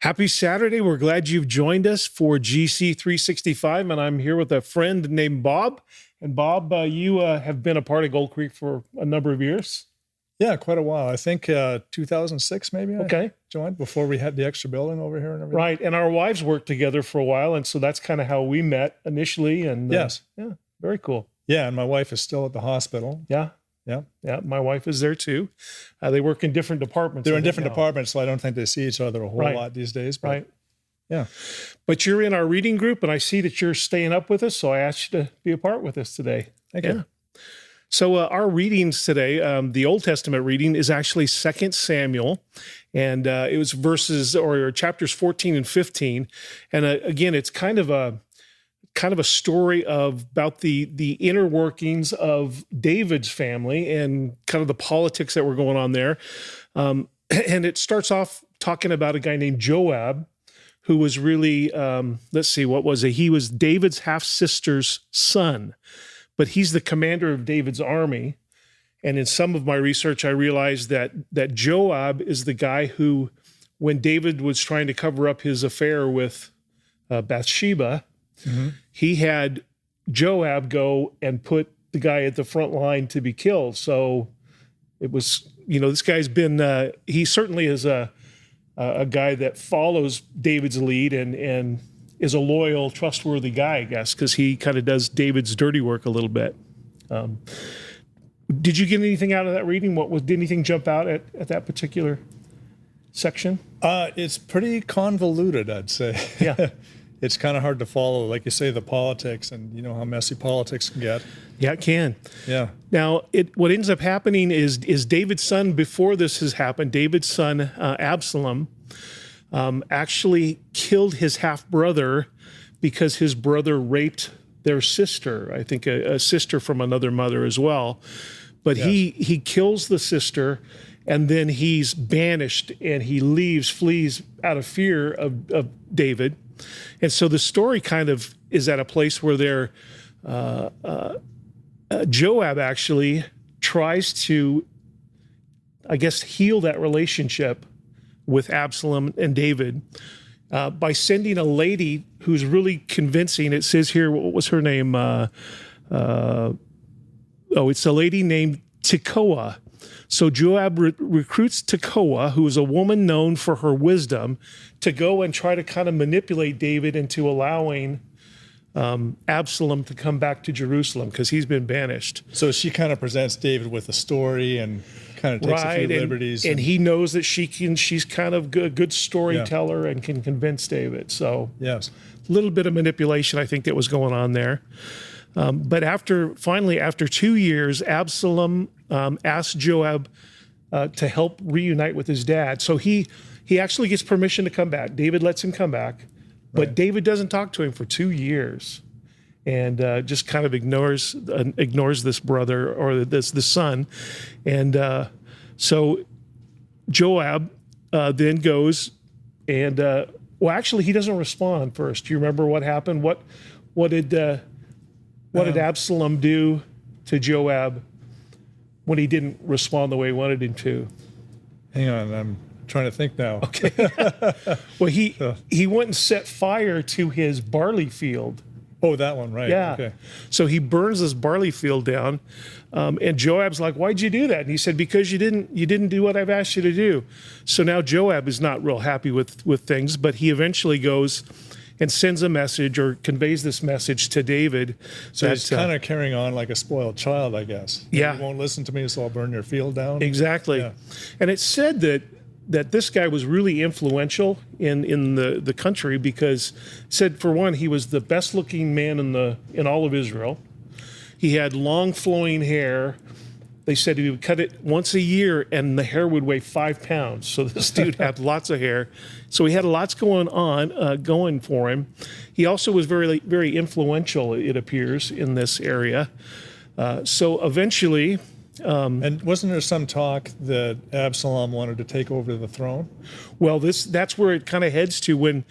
Happy Saturday. We're glad you've joined us for GC 365, and I'm here with a friend named Bob. And Bob, you have been a part of Gold Creek for a number of years. Yeah, quite a while. I think 2006 maybe Okay. I joined before we had the extra building over here and everything. Right, and our wives worked together for a while, and so that's kind of how we met initially. And Yes. yeah, very cool. Yeah, and my wife is still at the hospital. Yeah. Yeah. Yeah, my wife is there too. They work in different departments. They're I in think, different now. departments, so I don't think they see each other a whole Right. lot these days. But Right. yeah. But you're in our reading group, and I see that you're staying up with us, so I asked you to be a part with us today. Thank Yeah. you. So our readings today, the Old Testament reading is actually 2 Samuel, and it was verses or chapters 14 and 15. And again, it's kind of a story about the inner workings of David's family and kind of the politics that were going on there. And it starts off talking about a guy named Joab, who was really, let's see, what was it? He was David's half-sister's son, but he's the commander of David's army. And in some of my research, I realized that Joab is the guy who, when David was trying to cover up his affair with Bathsheba, he had Joab go and put the guy at the front line to be killed. So it was, this guy's been, he certainly is a guy that follows David's lead and is a loyal, trustworthy guy, I guess, because he kind of does David's dirty work a little bit. Did you get anything out of that reading? Did anything jump out at that particular section? It's pretty convoluted, I'd say. Yeah. It's kind of hard to follow, like you say, the politics, and you know how messy politics can get. Yeah, it can. Yeah. Now, what ends up happening is David's son, before this has happened, David's son, Absalom, actually killed his half-brother because his brother raped their sister, I think a sister from another mother as well. But Yes. he kills the sister, and then he's banished, and he flees out of fear of David. And so the story kind of is at a place where Joab actually tries to, I guess, heal that relationship with Absalom and David by sending a lady who's really convincing. It says here, what was her name? It's a lady named Tekoa. So Joab recruits Tekoa, who is a woman known for her wisdom, to go and try to kind of manipulate David into allowing Absalom to come back to Jerusalem because he's been banished. So she kind of presents David with a story and kind of takes a few liberties. And he knows that she's kind of a good storyteller and can convince David. So yes. a little bit of manipulation, I think, that was going on there. But after 2 years, Absalom asked Joab to help reunite with his dad. So he actually gets permission to come back. David lets him come back, but Right. David doesn't talk to him for 2 years, and just kind of ignores this brother or this son. And so Joab then goes and actually he doesn't respond first. Do you remember what happened? What did Absalom do to Joab when he didn't respond the way he wanted him to? Hang on, I'm trying to think now. Okay. Well, he went and set fire to his barley field. Oh, that one, right. Yeah. Okay. So he burns this barley field down, and Joab's like, "Why'd you do that?" And he said, "Because you didn't do what I've asked you to do." So now Joab is not real happy with things, but he eventually goes and sends a message or conveys this message to David. So he's kind of carrying on like a spoiled child, I guess. Yeah. You won't listen to me, so I'll burn your field down. Exactly. Yeah. And it's said that this guy was really influential in the country because it said, for one, he was the best looking man in all of Israel. He had long flowing hair. They said he would cut it once a year and the hair would weigh 5 pounds. So this dude had lots of hair. So he had lots going for him. He also was very, very influential, it appears, in this area. So eventually... and wasn't there some talk that Absalom wanted to take over the throne? Well, that's where it kind of heads to when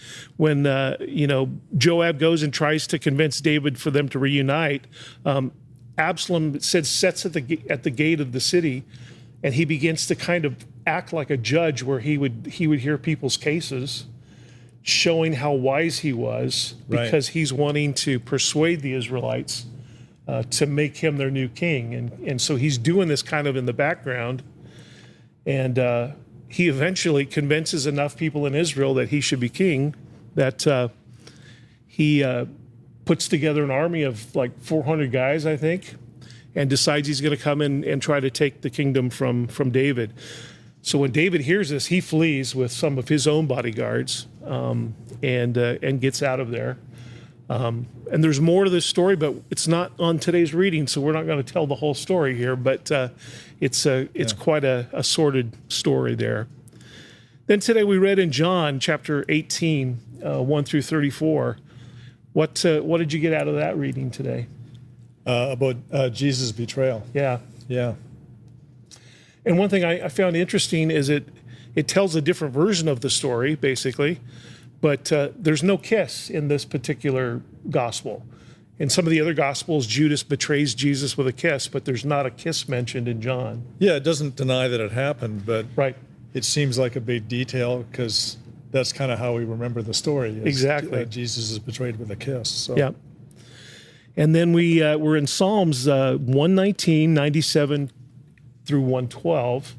Joab goes and tries to convince David for them to reunite. Absalom, it said, sets at the gate of the city, and he begins to kind of act like a judge, where he would hear people's cases, showing how wise he was, Right. because he's wanting to persuade the Israelites to make him their new king. And so he's doing this kind of in the background. And he eventually convinces enough people in Israel that he should be king that he puts together an army of like 400 guys, I think, and decides he's going to come in and try to take the kingdom from David. So when David hears this, he flees with some of his own bodyguards and gets out of there. And there's more to this story, but it's not on today's reading, so we're not going to tell the whole story here. But it's quite a sordid story there. Then today we read in John chapter 18, 1 through 34. What did you get out of that reading today? About Jesus' betrayal. Yeah. Yeah. And one thing I found interesting is it tells a different version of the story, basically, but there's no kiss in this particular gospel. In some of the other gospels, Judas betrays Jesus with a kiss, but there's not a kiss mentioned in John. Yeah, it doesn't deny that it happened, but Right. it seems like a big detail because that's kind of how we remember the story. Is, Exactly. Jesus is betrayed with a kiss. So. Yeah. And then we're in Psalms 119, 97 through 112.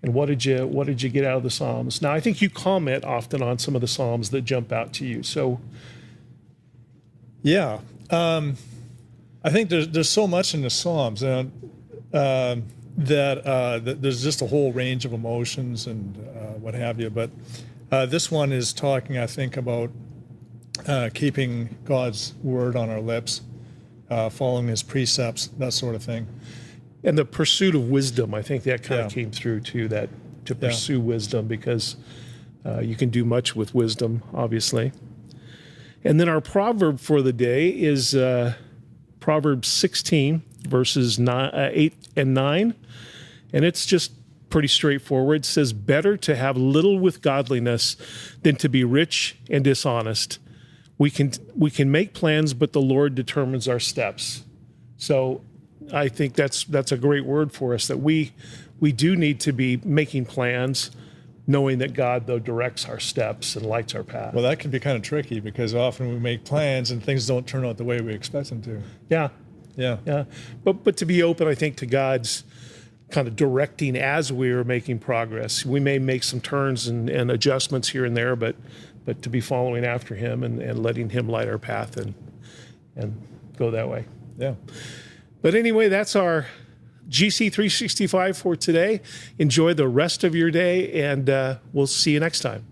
And what did you get out of the Psalms? Now, I think you comment often on some of the Psalms that jump out to you. So, Yeah. I think there's so much in the Psalms and that there's just a whole range of emotions and what have you. But this one is talking, I think, about keeping God's word on our lips, following his precepts, that sort of thing. and the pursuit of wisdom, I think that kind of Yeah. came through too, that to pursue wisdom, because you can do much with wisdom, obviously. And then our proverb for the day is Proverbs 16, verses 8 and 9. And it's just pretty straightforward. It says, better to have little with godliness than to be rich and dishonest. We can make plans, but the Lord determines our steps. So I think that's a great word for us, that we do need to be making plans, knowing that God, though, directs our steps and lights our path. Well, that can be kind of tricky because often we make plans and things don't turn out the way we expect them to. Yeah. Yeah. Yeah. But to be open, I think, to God's kind of directing as we are making progress. We may make some turns and adjustments here and there, but to be following after him and letting him light our path and go that way. Yeah. But anyway, that's our GC 365 for today. Enjoy the rest of your day, and we'll see you next time.